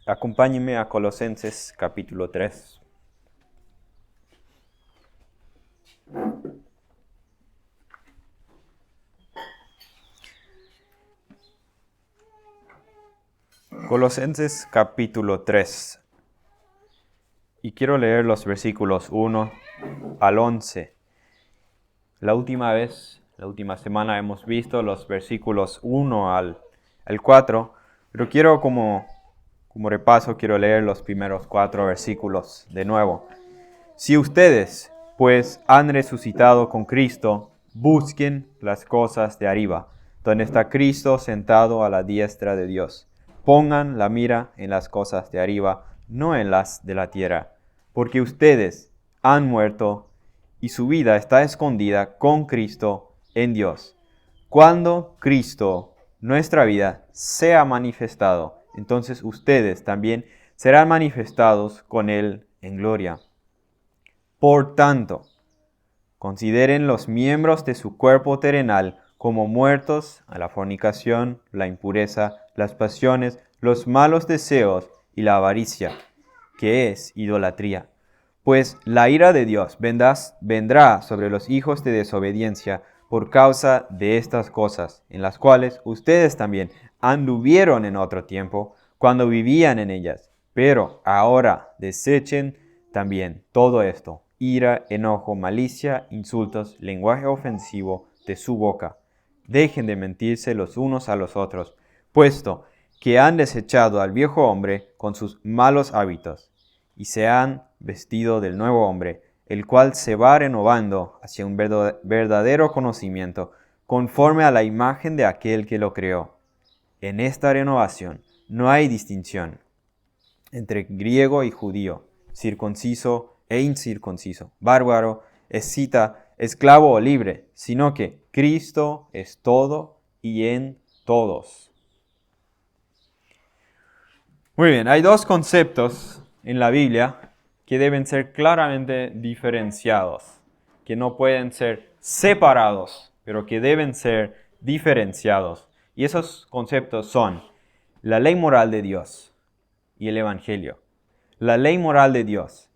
Acompáñenme a Colosenses capítulo 3. Colosenses capítulo 3. Y quiero leer los versículos 1 al 11. La última semana hemos visto los versículos 1 al 4, pero quiero como repaso, quiero leer los primeros 4 versículos de nuevo. Si ustedes, pues, han resucitado con Cristo, busquen las cosas de arriba, donde está Cristo sentado a la diestra de Dios. Pongan la mira en las cosas de arriba, no en las de la tierra, porque ustedes han muerto y su vida está escondida con Cristo en Dios. Cuando Cristo, nuestra vida, sea manifestado, entonces ustedes también serán manifestados con Él en gloria. Por tanto, consideren los miembros de su cuerpo terrenal como muertos a la fornicación, la impureza, las pasiones, los malos deseos y la avaricia, que es idolatría. Pues la ira de Dios vendrá sobre los hijos de desobediencia por causa de estas cosas, en las cuales ustedes también anduvieron en otro tiempo, cuando vivían en ellas. Pero ahora desechen también todo esto: ira, enojo, malicia, insultos, lenguaje ofensivo de su boca. Dejen de mentirse los unos a los otros, puesto que han desechado al viejo hombre con sus malos hábitos, y se han vestido del nuevo hombre, el cual se va renovando hacia un verdadero conocimiento, conforme a la imagen de aquel que lo creó. En esta renovación no hay distinción entre griego y judío, circunciso e incircunciso, bárbaro, escita, esclavo o libre, sino que Cristo es todo y en todos. Muy bien, hay dos conceptos en la Biblia que deben ser claramente diferenciados, que no pueden ser separados, pero que deben ser diferenciados. Y esos conceptos son la ley moral de Dios y el Evangelio. La ley moral de Dios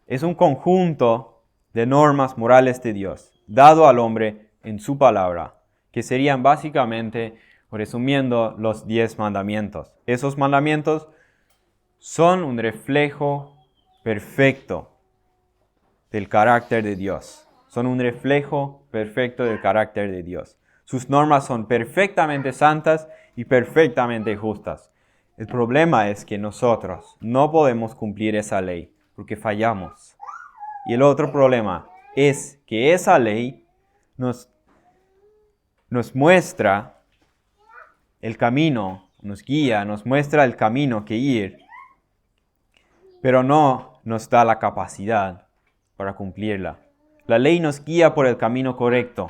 es un conjunto de normas morales de Dios, dado al hombre en su palabra, que serían básicamente, resumiendo, los 10 mandamientos. Esos mandamientos son un reflejo perfecto del carácter de Dios. Son un reflejo perfecto del carácter de Dios. Sus normas son perfectamente santas y perfectamente justas. El problema es que nosotros no podemos cumplir esa ley porque fallamos. Y el otro problema es que esa ley nos muestra el camino, nos guía, nos muestra el camino que ir, pero no nos da la capacidad para cumplirla. La ley nos guía por el camino correcto,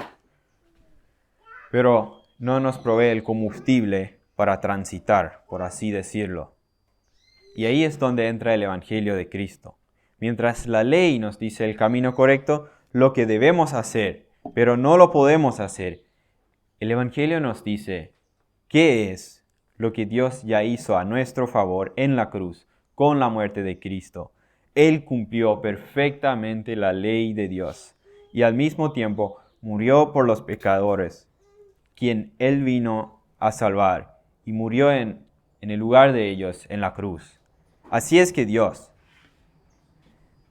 pero no nos provee el combustible para transitar, por así decirlo. Y ahí es donde entra el Evangelio de Cristo. Mientras la ley nos dice el camino correcto, lo que debemos hacer, pero no lo podemos hacer, el Evangelio nos dice qué es lo que Dios ya hizo a nuestro favor en la cruz con la muerte de Cristo. Él cumplió perfectamente la ley de Dios y al mismo tiempo murió por los pecadores, quien Él vino a salvar, y murió en el lugar de ellos en la cruz. Así es que Dios,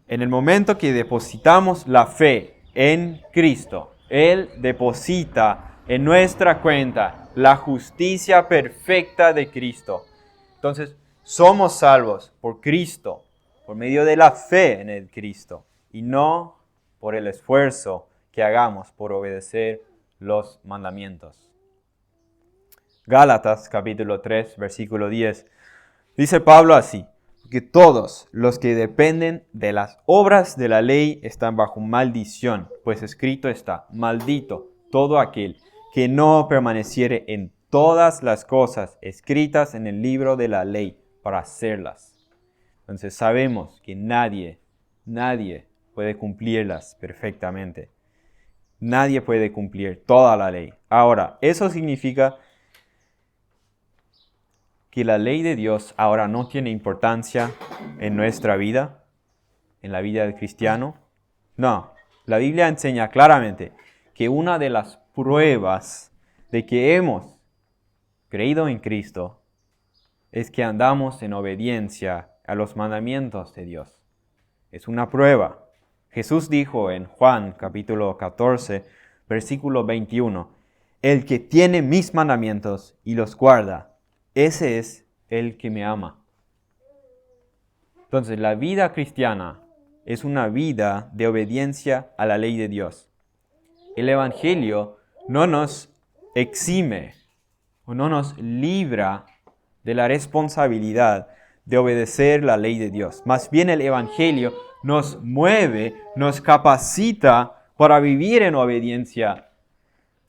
en el momento que depositamos la fe en Cristo, Él deposita en nuestra cuenta la justicia perfecta de Cristo. Entonces, somos salvos por Cristo, por medio de la fe en el Cristo, y no por el esfuerzo que hagamos por obedecer los mandamientos. Gálatas capítulo 3, versículo 10. Dice Pablo así: que todos los que dependen de las obras de la ley están bajo maldición, pues escrito está: maldito todo aquel que no permaneciere en todas las cosas escritas en el libro de la ley para hacerlas. Entonces sabemos que nadie puede cumplirlas perfectamente. Nadie puede cumplir toda la ley. Ahora, eso significa que la ley de Dios ahora no tiene importancia en nuestra vida, en la vida del cristiano? No, la Biblia enseña claramente que una de las pruebas de que hemos creído en Cristo es que andamos en obediencia a los mandamientos de Dios. Es una prueba. Jesús dijo en Juan capítulo 14, versículo 21, el que tiene mis mandamientos y los guarda, ese es el que me ama. Entonces, la vida cristiana es una vida de obediencia a la ley de Dios. El Evangelio no nos exime o no nos libra de la responsabilidad de obedecer la ley de Dios. Más bien el Evangelio nos mueve, nos capacita para vivir en obediencia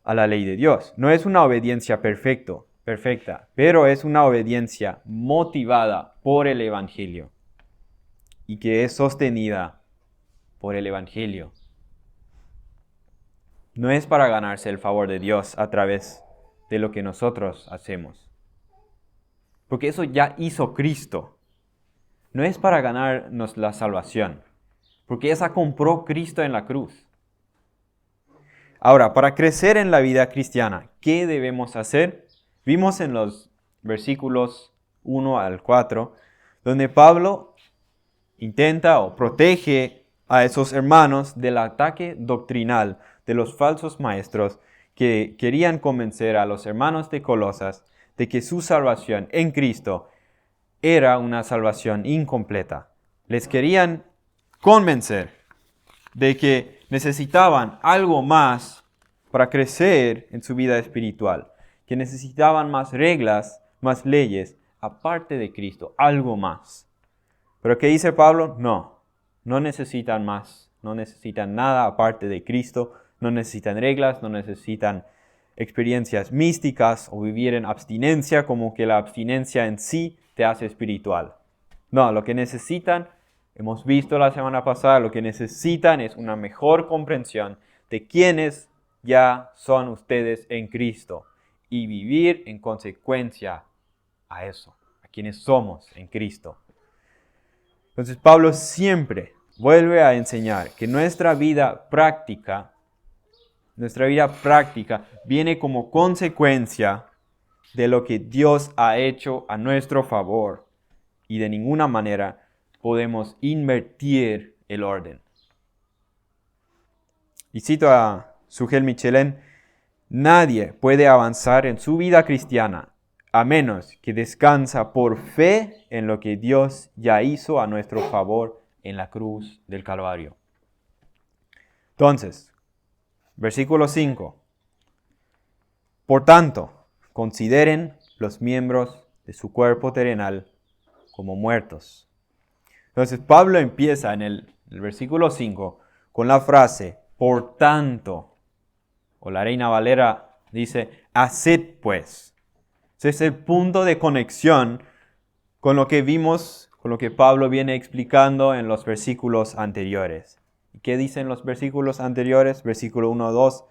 a la ley de Dios. No es una obediencia perfecta, pero es una obediencia motivada por el Evangelio y que es sostenida por el Evangelio. No es para ganarse el favor de Dios a través de lo que nosotros hacemos. Porque eso ya hizo Cristo. No es para ganarnos la salvación. Porque esa compró Cristo en la cruz. Ahora, para crecer en la vida cristiana, ¿qué debemos hacer? Vimos en los versículos 1 al 4, donde Pablo intenta o protege a esos hermanos del ataque doctrinal de los falsos maestros que querían convencer a los hermanos de Colosas de que su salvación en Cristo era una salvación incompleta. Les querían convencer de que necesitaban algo más para crecer en su vida espiritual, que necesitaban más reglas, más leyes, aparte de Cristo, algo más. Pero ¿qué dice Pablo? No necesitan más, no necesitan nada aparte de Cristo, no necesitan reglas, no necesitan experiencias místicas o vivir en abstinencia, como que la abstinencia en sí te hace espiritual. No, lo que necesitan, hemos visto la semana pasada, lo que necesitan es una mejor comprensión de quiénes ya son ustedes en Cristo y vivir en consecuencia a eso, a quienes somos en Cristo. Entonces Pablo siempre vuelve a enseñar que nuestra vida práctica viene como consecuencia de lo que Dios ha hecho a nuestro favor y de ninguna manera podemos invertir el orden. Y cito a Sugel Michelin, nadie puede avanzar en su vida cristiana a menos que descansa por fe en lo que Dios ya hizo a nuestro favor en la cruz del Calvario. Entonces, versículo 5. Por tanto, consideren los miembros de su cuerpo terrenal como muertos. Entonces, Pablo empieza en el versículo 5 con la frase, por tanto, o la Reina Valera dice, haced pues. Ese es el punto de conexión con lo que vimos, con lo que Pablo viene explicando en los versículos anteriores. ¿Y qué dicen los versículos anteriores? Versículo 1, 2.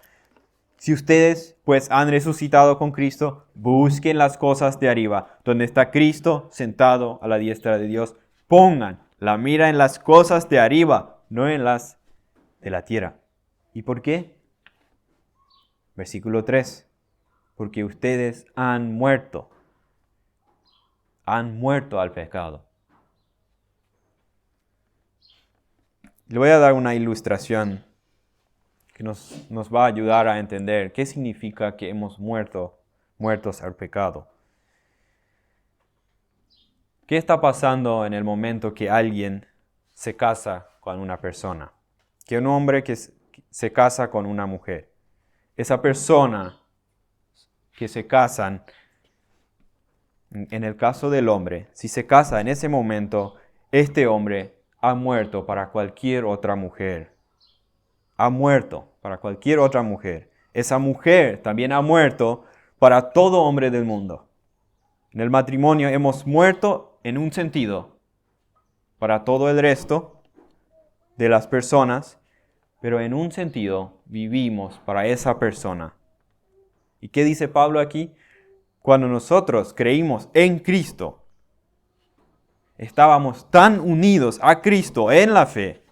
Si ustedes pues han resucitado con Cristo, busquen las cosas de arriba, donde está Cristo sentado a la diestra de Dios. Pongan la mira en las cosas de arriba, no en las de la tierra. ¿Y por qué? Versículo 3. Porque ustedes han muerto al pecado. Le voy a dar una ilustración que nos va a ayudar a entender qué significa que hemos muertos al pecado. ¿Qué está pasando en el momento que alguien se casa con una persona? Que un hombre que se casa con una mujer. Esa persona que se casan, en el caso del hombre, si se casa en ese momento, este hombre ha muerto para cualquier otra mujer. Ha muerto para cualquier otra mujer. Esa mujer también ha muerto para todo hombre del mundo. En el matrimonio hemos muerto en un sentido para todo el resto de las personas, pero en un sentido vivimos para esa persona. ¿Y qué dice Pablo aquí? cuando nosotros creímos en Cristo, estábamos tan unidos a Cristo en la fe,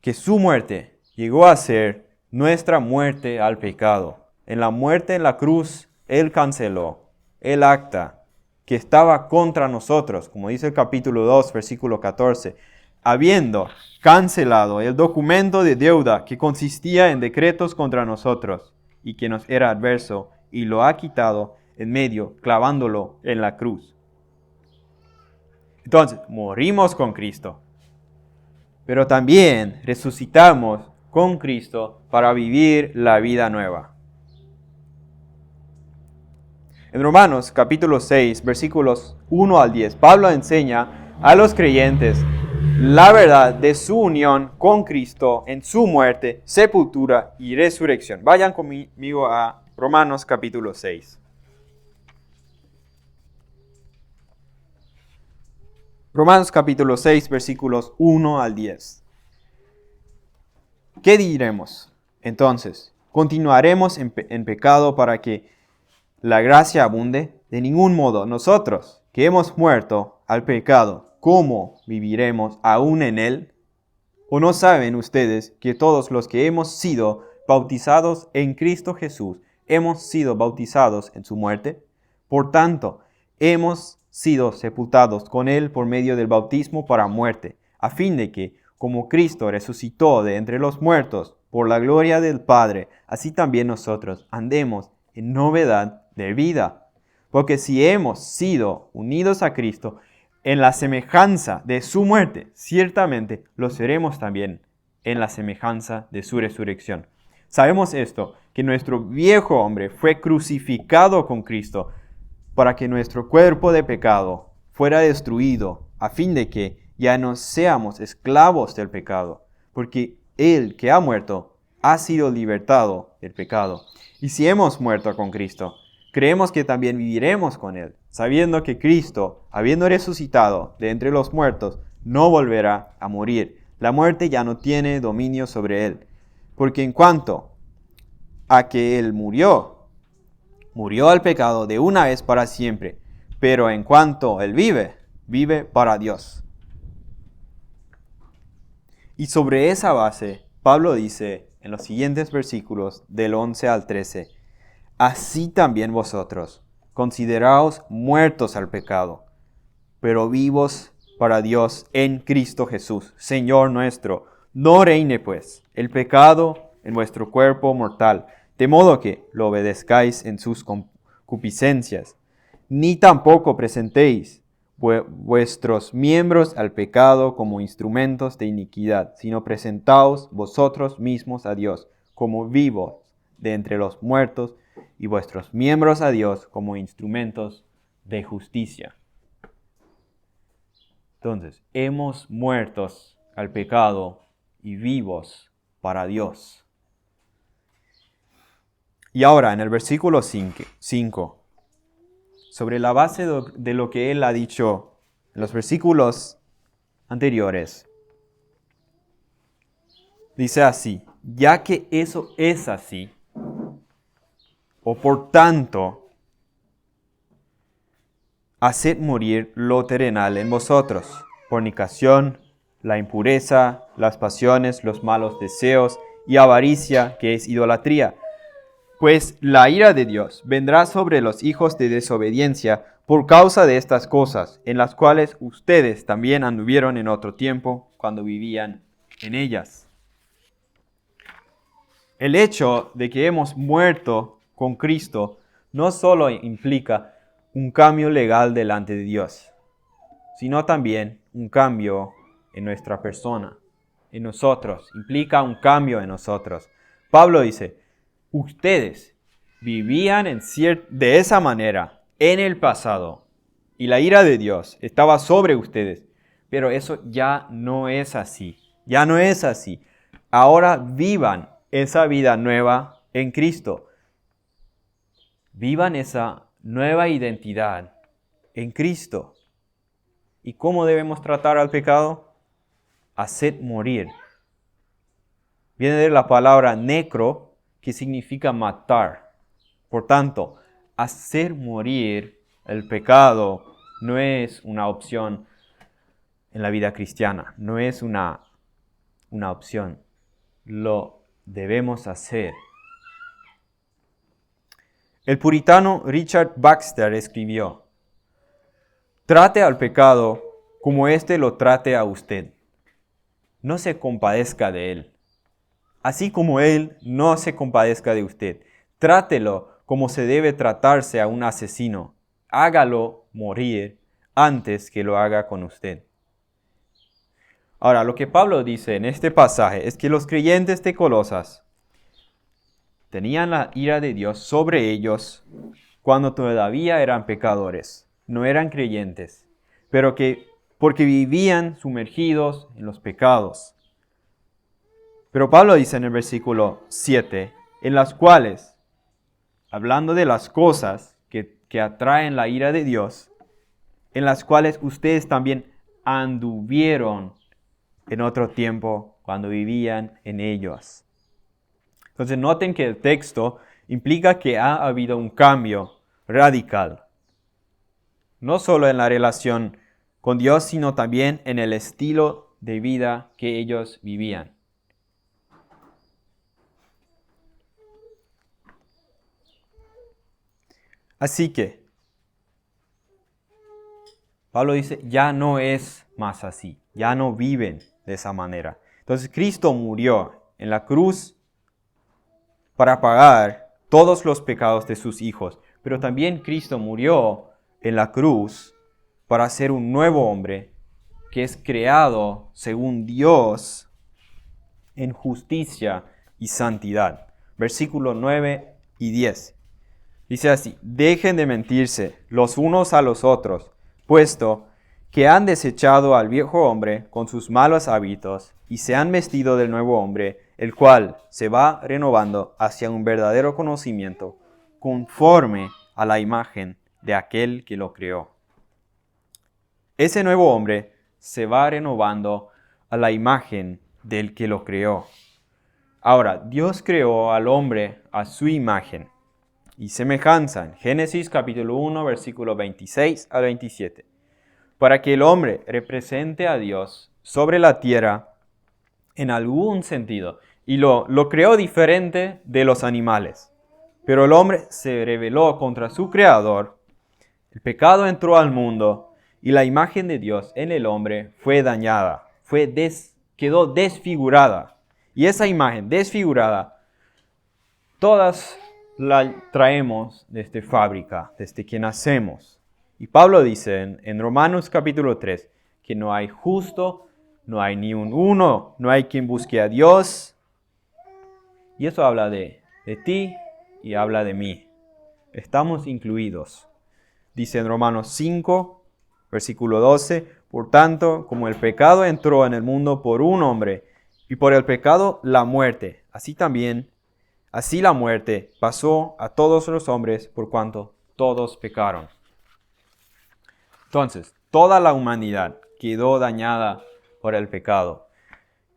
que su muerte llegó a ser nuestra muerte al pecado. En la muerte en la cruz, Él canceló el acta que estaba contra nosotros, como dice el capítulo 2, versículo 14, habiendo cancelado el documento de deuda que consistía en decretos contra nosotros y que nos era adverso, y lo ha quitado en medio, clavándolo en la cruz. Entonces, morimos con Cristo, pero también resucitamos con Cristo para vivir la vida nueva. En Romanos capítulo 6, versículos 1 al 10, Pablo enseña a los creyentes la verdad de su unión con Cristo en su muerte, sepultura y resurrección. Vayan conmigo a Romanos capítulo 6. Romanos capítulo 6, versículos 1 al 10. ¿Qué diremos? Entonces, ¿continuaremos en pecado para que la gracia abunde? De ningún modo. Nosotros, que hemos muerto al pecado, ¿cómo viviremos aún en él? ¿O no saben ustedes que todos los que hemos sido bautizados en Cristo Jesús, hemos sido bautizados en su muerte? Por tanto, hemos sido sepultados con él por medio del bautismo para muerte, a fin de que, como Cristo resucitó de entre los muertos por la gloria del Padre, así también nosotros andemos en novedad de vida. Porque si hemos sido unidos a Cristo en la semejanza de su muerte, ciertamente lo seremos también en la semejanza de su resurrección. Sabemos esto, que nuestro viejo hombre fue crucificado con Cristo para que nuestro cuerpo de pecado fuera destruido, a fin de que ya no seamos esclavos del pecado, porque el que ha muerto ha sido libertado del pecado. Y si hemos muerto con Cristo, creemos que también viviremos con Él, sabiendo que Cristo, habiendo resucitado de entre los muertos, no volverá a morir. La muerte ya no tiene dominio sobre Él, porque en cuanto a que Él murió al pecado de una vez para siempre, pero en cuanto Él vive para Dios. Y sobre esa base, Pablo dice en los siguientes versículos del 11 al 13, así también vosotros, consideraos muertos al pecado, pero vivos para Dios en Cristo Jesús, Señor nuestro. No reine pues el pecado en vuestro cuerpo mortal, de modo que lo obedezcáis en sus concupiscencias, ni tampoco presentéis vuestros miembros al pecado como instrumentos de iniquidad, sino presentaos vosotros mismos a Dios como vivos de entre los muertos, y vuestros miembros a Dios como instrumentos de justicia. Entonces, hemos muertos al pecado y vivos para Dios. Y ahora, en el versículo 5, sobre la base de lo que él ha dicho en los versículos anteriores, dice así, ya que eso es así, o por tanto, haced morir lo terrenal en vosotros, fornicación, la impureza, las pasiones, los malos deseos y avaricia, que es idolatría. Pues la ira de Dios vendrá sobre los hijos de desobediencia por causa de estas cosas, en las cuales ustedes también anduvieron en otro tiempo cuando vivían en ellas. El hecho de que hemos muerto con Cristo no solo implica un cambio legal delante de Dios, sino también un cambio en nuestra persona, en nosotros. Implica un cambio en nosotros. Pablo dice, ustedes vivían de esa manera en el pasado y la ira de Dios estaba sobre ustedes, pero eso ya no es así. Ya no es así. Ahora vivan esa vida nueva en Cristo. Vivan esa nueva identidad en Cristo. ¿Y cómo debemos tratar al pecado? Haced morir. Viene de la palabra necro, que significa matar. Por tanto, hacer morir el pecado no es una opción en la vida cristiana, no es una opción. Lo debemos hacer. El puritano Richard Baxter escribió: trate al pecado como éste lo trate a usted. No se compadezca de él, así como él no se compadezca de usted. Trátelo como se debe tratarse a un asesino. Hágalo morir antes que lo haga con usted. Ahora, lo que Pablo dice en este pasaje es que los creyentes de Colosas tenían la ira de Dios sobre ellos cuando todavía eran pecadores, no eran creyentes, pero que porque vivían sumergidos en los pecados. Pero Pablo dice en el versículo 7, en las cuales, hablando de las cosas que atraen la ira de Dios, en las cuales ustedes también anduvieron en otro tiempo cuando vivían en ellos. Entonces noten que el texto implica que ha habido un cambio radical, no solo en la relación con Dios, sino también en el estilo de vida que ellos vivían. Así que, Pablo dice, ya no es más así, ya no viven de esa manera. Entonces Cristo murió en la cruz para pagar todos los pecados de sus hijos, pero también Cristo murió en la cruz para ser un nuevo hombre que es creado según Dios en justicia y santidad. Versículos 9 y 10. Dice así: dejen de mentirse los unos a los otros, puesto que han desechado al viejo hombre con sus malos hábitos y se han vestido del nuevo hombre, el cual se va renovando hacia un verdadero conocimiento, conforme a la imagen de aquel que lo creó. Ese nuevo hombre se va renovando a la imagen del que lo creó. Ahora, Dios creó al hombre a su imagen y semejanza en Génesis capítulo 1, versículo 26 al 27, para que el hombre represente a Dios sobre la tierra en algún sentido, y lo creó diferente de los animales. Pero el hombre se rebeló contra su creador, el pecado entró al mundo, y la imagen de Dios en el hombre fue dañada, quedó desfigurada. Y esa imagen desfigurada, todas la traemos desde fábrica, desde que nacemos. Y Pablo dice en Romanos capítulo 3 que no hay justo, no hay ni un uno, no hay quien busque a Dios. Y eso habla de ti y habla de mí. Estamos incluidos. Dice en Romanos 5, versículo 12, por tanto, como el pecado entró en el mundo por un hombre, y por el pecado la muerte, así la muerte pasó a todos los hombres por cuanto todos pecaron. Entonces, toda la humanidad quedó dañada por el pecado.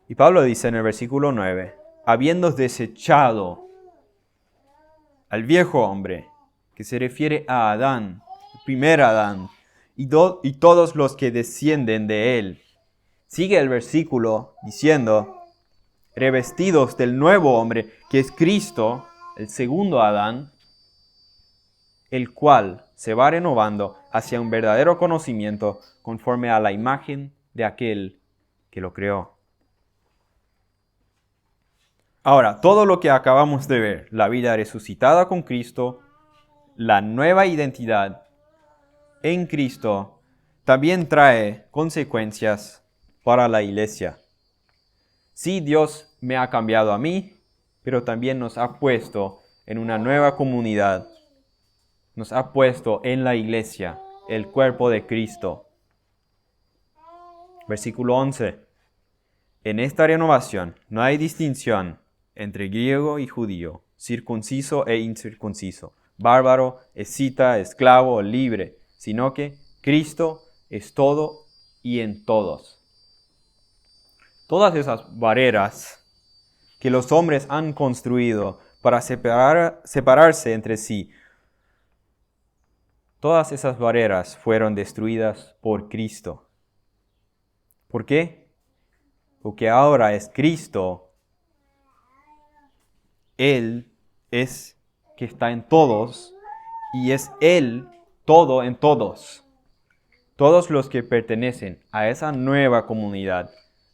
Y Pablo dice en el versículo 9, habiendo desechado al viejo hombre, que se refiere a Adán, el primer Adán, y todos los que descienden de él. Sigue el versículo diciendo, revestidos del nuevo hombre, que es Cristo, el segundo Adán, el cual se va renovando hacia un verdadero conocimiento conforme a la imagen de aquel que lo creó. Ahora, todo lo que acabamos de ver, la vida resucitada con Cristo, la nueva identidad en Cristo, también trae consecuencias para la iglesia. Sí, Dios me ha cambiado a mí, pero también nos ha puesto en una nueva comunidad. Nos ha puesto en la iglesia, el cuerpo de Cristo. Versículo 11. En esta renovación no hay distinción entre griego y judío, circunciso e incircunciso, bárbaro, escita, esclavo o libre, sino que Cristo es todo y en todos. Todas esas barreras que los hombres han construido para separarse entre sí. Todas esas barreras fueron destruidas por Cristo. ¿Por qué? Porque ahora es Cristo. Él es que está en todos y es Él todo en todos. Todos los que pertenecen a esa nueva comunidad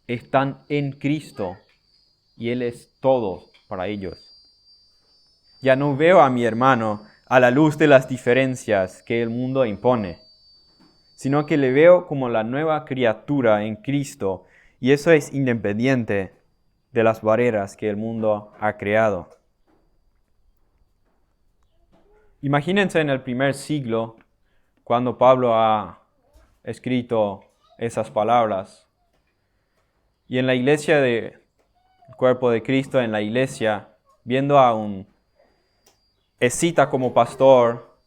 están en Cristo y Él es todo para ellos. Ya no veo a mi hermano a la luz de las diferencias que el mundo impone, sino que le veo como la nueva criatura en Cristo, y eso es independiente de las barreras que el mundo ha creado. Imagínense en el primer siglo, cuando Pablo ha escrito esas palabras, y en la iglesia del cuerpo de Cristo, en la iglesia, viendo a un escita como pastor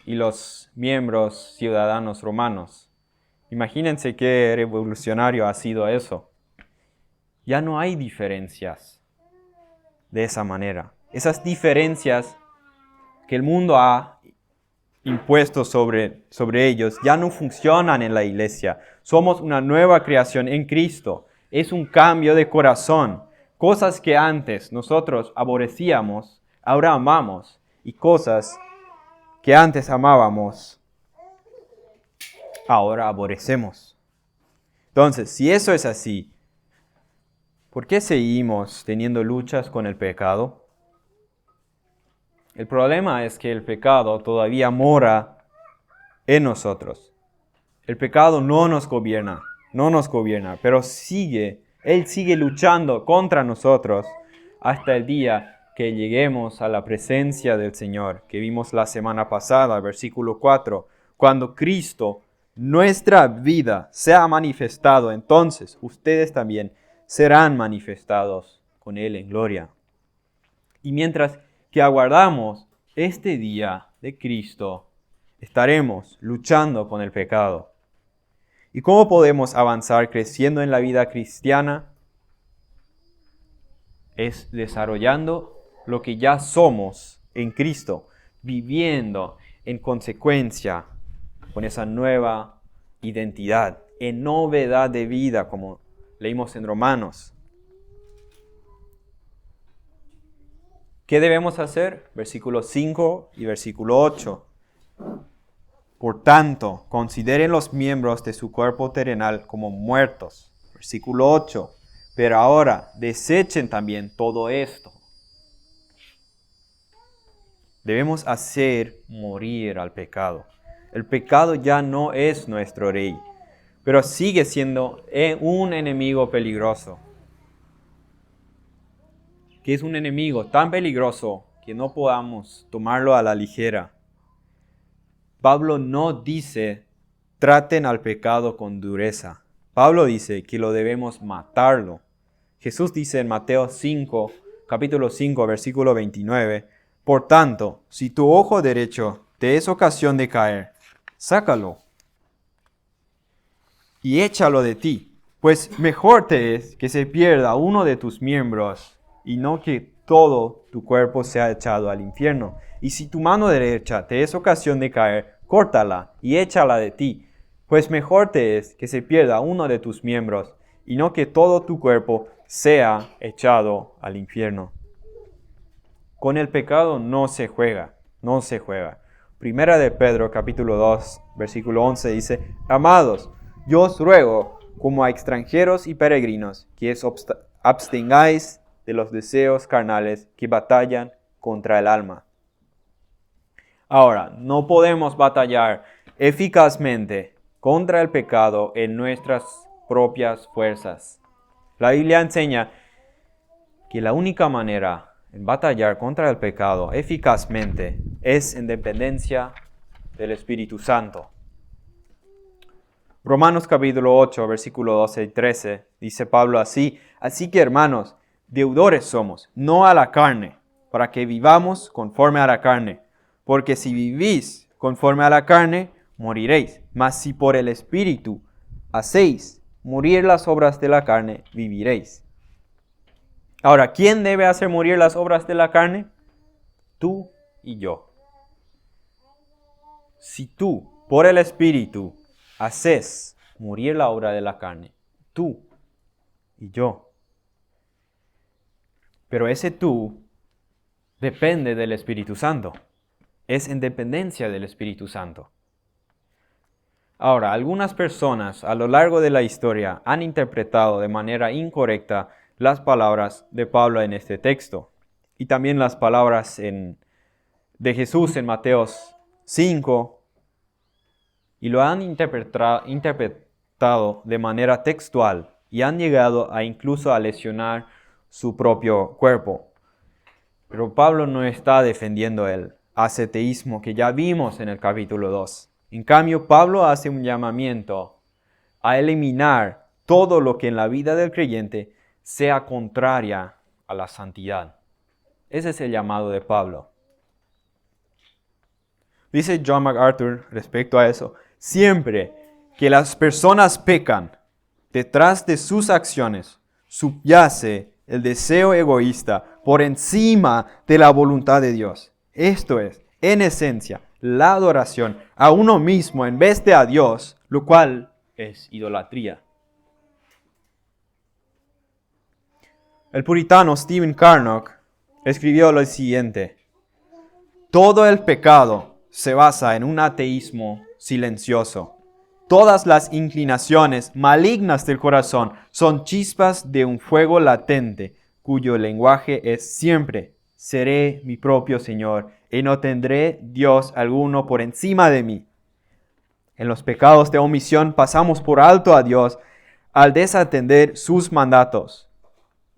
y los miembros ciudadanos romanos. Imagínense qué revolucionario ha sido eso. Ya no hay diferencias de esa manera. Esas diferencias que el mundo ha impuesto sobre ellos ya no funcionan en la iglesia. Somos una nueva creación en Cristo. Es un cambio de corazón. Cosas que antes nosotros aborrecíamos, ahora amamos. Y cosas que antes amábamos, ahora aborrecemos. Entonces, si eso es así, ¿por qué seguimos teniendo luchas con el pecado? El problema es que el pecado todavía mora en nosotros. El pecado no nos gobierna, pero Él sigue luchando contra nosotros hasta el día que lleguemos a la presencia del Señor, que vimos la semana pasada, versículo 4. Cuando Cristo, nuestra vida, sea manifestado, entonces ustedes también serán manifestados con Él en gloria. Y mientras que aguardamos este día de Cristo, estaremos luchando con el pecado. ¿Y cómo podemos avanzar creciendo en la vida cristiana? Es desarrollando lo que ya somos en Cristo, viviendo en consecuencia con esa nueva identidad, en novedad de vida, como leímos en Romanos. ¿Qué debemos hacer? Versículo 5 y versículo 8. Por tanto, consideren los miembros de su cuerpo terrenal como muertos. Versículo 8. Pero ahora desechen también todo esto. Debemos hacer morir al pecado. El pecado ya no es nuestro rey, pero sigue siendo un enemigo peligroso. Que es un enemigo tan peligroso que no podamos tomarlo a la ligera. Pablo no dice, traten al pecado con dureza. Pablo dice que lo debemos matarlo. Jesús dice en Mateo 5, capítulo 5, versículo 29, por tanto, si tu ojo derecho te es ocasión de caer, sácalo y échalo de ti, pues mejor te es que se pierda uno de tus miembros y no que todo tu cuerpo sea echado al infierno. Y si tu mano derecha te es ocasión de caer, córtala y échala de ti, pues mejor te es que se pierda uno de tus miembros y no que todo tu cuerpo sea echado al infierno. Con el pecado no se juega. Primera de Pedro, capítulo 2, versículo 11 dice, amados, yo os ruego, como a extranjeros y peregrinos, que os abstengáis de los deseos carnales que batallan contra el alma. Ahora, no podemos batallar eficazmente contra el pecado en nuestras propias fuerzas. La Biblia enseña que la única manera en batallar contra el pecado eficazmente es en dependencia del Espíritu Santo. Romanos capítulo 8, versículo 12 y 13, dice Pablo así que hermanos, deudores somos, no a la carne, para que vivamos conforme a la carne. Porque si vivís conforme a la carne, moriréis. Mas si por el Espíritu hacéis morir las obras de la carne, viviréis. Ahora, ¿quién debe hacer morir las obras de la carne? tú y yo. Si tú, por el Espíritu, haces morir la obra de la carne, tú y yo. Pero ese tú depende del Espíritu Santo. Es en dependencia del Espíritu Santo. Ahora, algunas personas a lo largo de la historia han interpretado de manera incorrecta las palabras de Pablo en este texto y también las palabras de Jesús en Mateo 5 y lo han interpretado de manera textual y han llegado a incluso a lesionar su propio cuerpo. Pero Pablo no está defendiendo el asceteísmo que ya vimos en el capítulo 2. En cambio, Pablo hace un llamamiento a eliminar todo lo que en la vida del creyente sea contraria a la santidad. Ese es el llamado de Pablo. Dice John MacArthur respecto a eso: siempre que las personas pecan, detrás de sus acciones subyace el deseo egoísta por encima de la voluntad de Dios. Esto es, en esencia, la adoración a uno mismo en vez de a Dios, lo cual es idolatría. El puritano Stephen Carnock escribió lo siguiente: todo el pecado se basa en un ateísmo silencioso. Todas las inclinaciones malignas del corazón son chispas de un fuego latente, cuyo lenguaje es siempre: seré mi propio Señor, y no tendré Dios alguno por encima de mí. En los pecados de omisión pasamos por alto a Dios al desatender sus mandatos.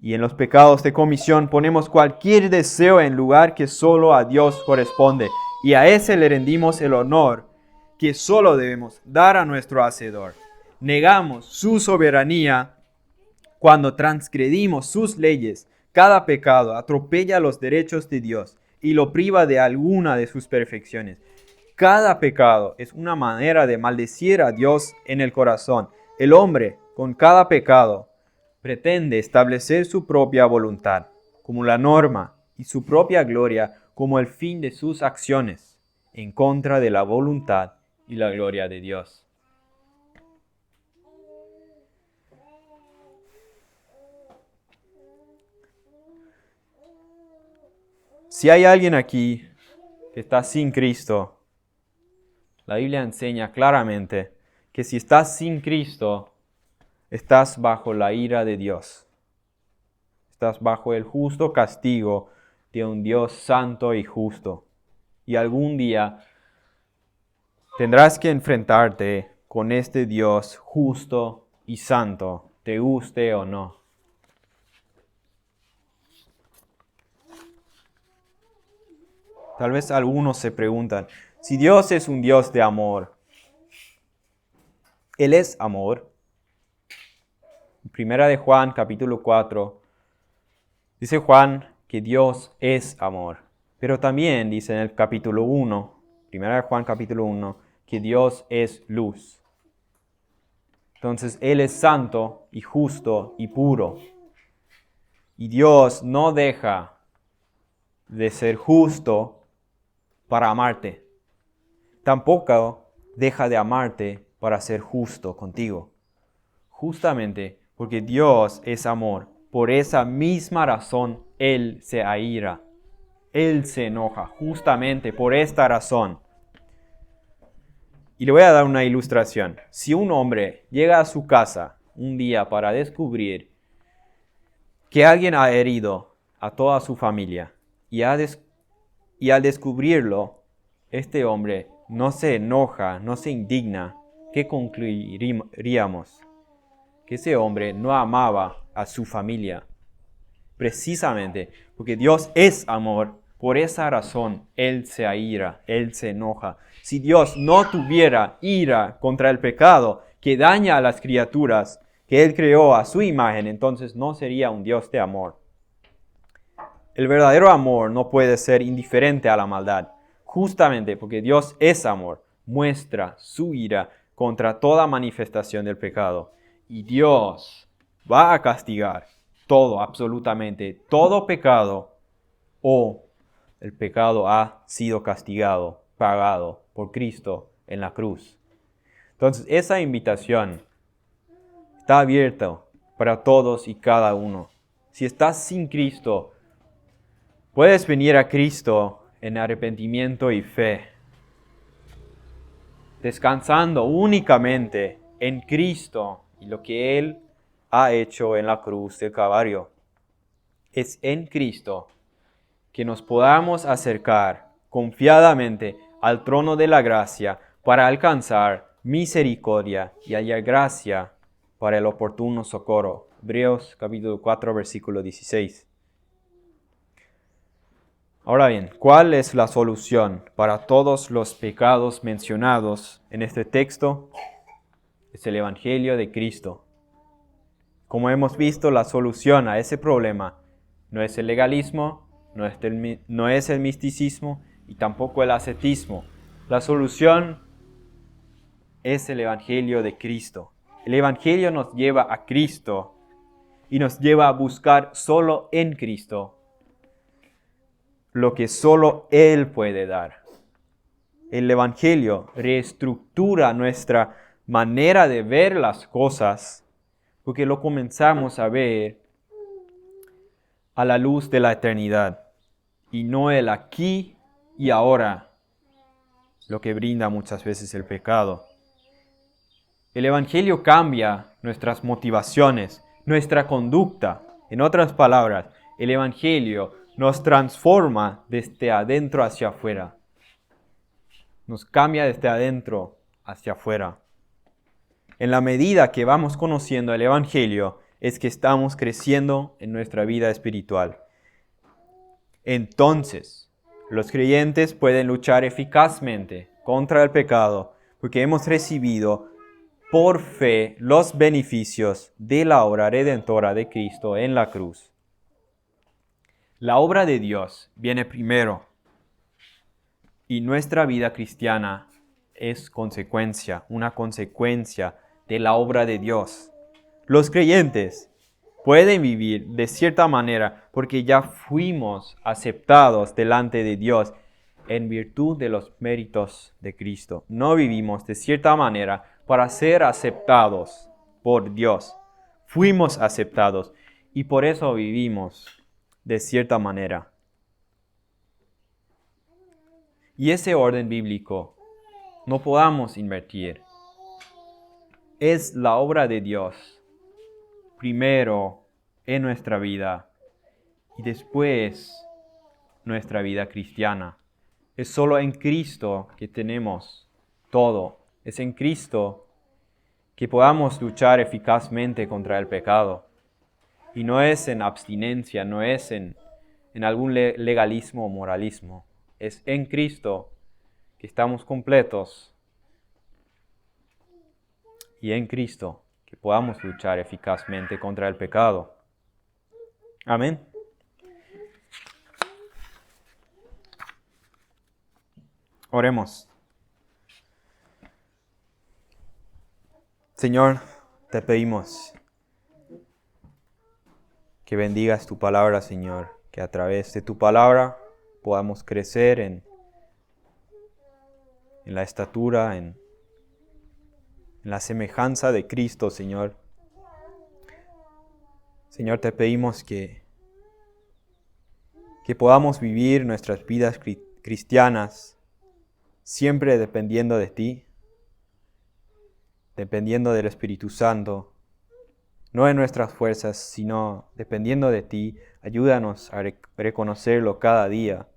Y en los pecados de comisión ponemos cualquier deseo en lugar que solo a Dios corresponde, y a ese le rendimos el honor que solo debemos dar a nuestro Hacedor. Negamos su soberanía cuando transgredimos sus leyes. Cada pecado atropella los derechos de Dios y lo priva de alguna de sus perfecciones. Cada pecado es una manera de maldecir a Dios en el corazón. El hombre, con cada pecado, pretende establecer su propia voluntad como la norma y su propia gloria como el fin de sus acciones, en contra de la voluntad y la gloria de Dios. Si hay alguien aquí que está sin Cristo, la Biblia enseña claramente que si estás sin Cristo, estás bajo la ira de Dios. Estás bajo el justo castigo de un Dios santo y justo. Y algún día tendrás que enfrentarte con este Dios justo y santo, te guste o no. Tal vez algunos se preguntan, si Dios es un Dios de amor, Él es amor. Primera de Juan, capítulo 4, dice Juan que Dios es amor. Pero también dice en el capítulo 1, Primera de Juan, capítulo 1, que Dios es luz. Entonces, Él es santo y justo y puro. Y Dios no deja de ser justo para amarte. Tampoco deja de amarte para ser justo contigo. Justamente porque Dios es amor, por esa misma razón Él se aira. Él se enoja, justamente por esta razón. Y le voy a dar una ilustración. Si un hombre llega a su casa un día para descubrir que alguien ha herido a toda su familia, y al descubrirlo, este hombre no se enoja, no se indigna, ¿qué concluiríamos? Que ese hombre no amaba a su familia. Precisamente porque Dios es amor, por esa razón Él se aira, Él se enoja. Si Dios no tuviera ira contra el pecado que daña a las criaturas que Él creó a su imagen, entonces no sería un Dios de amor. El verdadero amor no puede ser indiferente a la maldad. Justamente porque Dios es amor, muestra su ira contra toda manifestación del pecado. Y Dios va a castigar todo, absolutamente todo pecado o el pecado ha sido castigado, pagado por Cristo en la cruz. Entonces, esa invitación está abierta para todos y cada uno. Si estás sin Cristo, puedes venir a Cristo en arrepentimiento y fe, descansando únicamente en Cristo y lo que Él ha hecho en la cruz del Calvario. Es en Cristo que nos podamos acercar confiadamente al trono de la gracia para alcanzar misericordia y hallar gracia para el oportuno socorro. Hebreos capítulo 4, versículo 16. Ahora bien, ¿cuál es la solución para todos los pecados mencionados en este texto? Es el Evangelio de Cristo. Como hemos visto, la solución a ese problema no es el legalismo, no es el misticismo y tampoco el ascetismo. La solución es el Evangelio de Cristo. El Evangelio nos lleva a Cristo y nos lleva a buscar solo en Cristo lo que solo Él puede dar. El Evangelio reestructura nuestra manera de ver las cosas porque lo comenzamos a ver a la luz de la eternidad y no el aquí y ahora, lo que brinda muchas veces el pecado. El Evangelio cambia nuestras motivaciones, nuestra conducta. En otras palabras, el Evangelio nos transforma desde adentro hacia afuera. Nos cambia desde adentro hacia afuera. En la medida que vamos conociendo el Evangelio, es que estamos creciendo en nuestra vida espiritual. Entonces, los creyentes pueden luchar eficazmente contra el pecado porque hemos recibido por fe los beneficios de la obra redentora de Cristo en la cruz. La obra de Dios viene primero y nuestra vida cristiana es una consecuencia de la obra de Dios. Los creyentes pueden vivir de cierta manera porque ya fuimos aceptados delante de Dios en virtud de los méritos de Cristo. No vivimos de cierta manera para ser aceptados por Dios. Fuimos aceptados y por eso vivimos de cierta manera. Y ese orden bíblico no podamos invertir. Es la obra de Dios primero en nuestra vida y después nuestra vida cristiana. Es solo en Cristo que tenemos todo. Es en Cristo que podamos luchar eficazmente contra el pecado. Y no es en abstinencia, no es en algún legalismo o moralismo. Es en Cristo que estamos completos. Y en Cristo que podamos luchar eficazmente contra el pecado. Amén. Oremos. Señor, te pedimos que bendigas tu palabra, Señor, que a través de tu palabra podamos crecer en la estatura, en la semejanza de Cristo, Señor. Señor, te pedimos que podamos vivir nuestras vidas cristianas siempre dependiendo de ti, dependiendo del Espíritu Santo, no de nuestras fuerzas, sino dependiendo de ti. Ayúdanos a reconocerlo cada día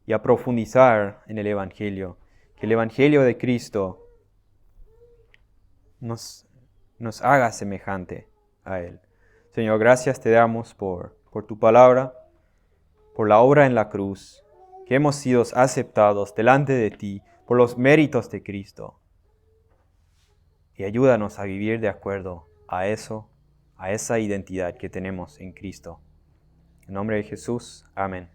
y a profundizar en el Evangelio. Que el Evangelio de Cristo nos haga semejante a Él. Señor, gracias te damos por tu palabra, por la obra en la cruz, que hemos sido aceptados delante de ti por los méritos de Cristo. Y ayúdanos a vivir de acuerdo a esa identidad que tenemos en Cristo. En nombre de Jesús, amén.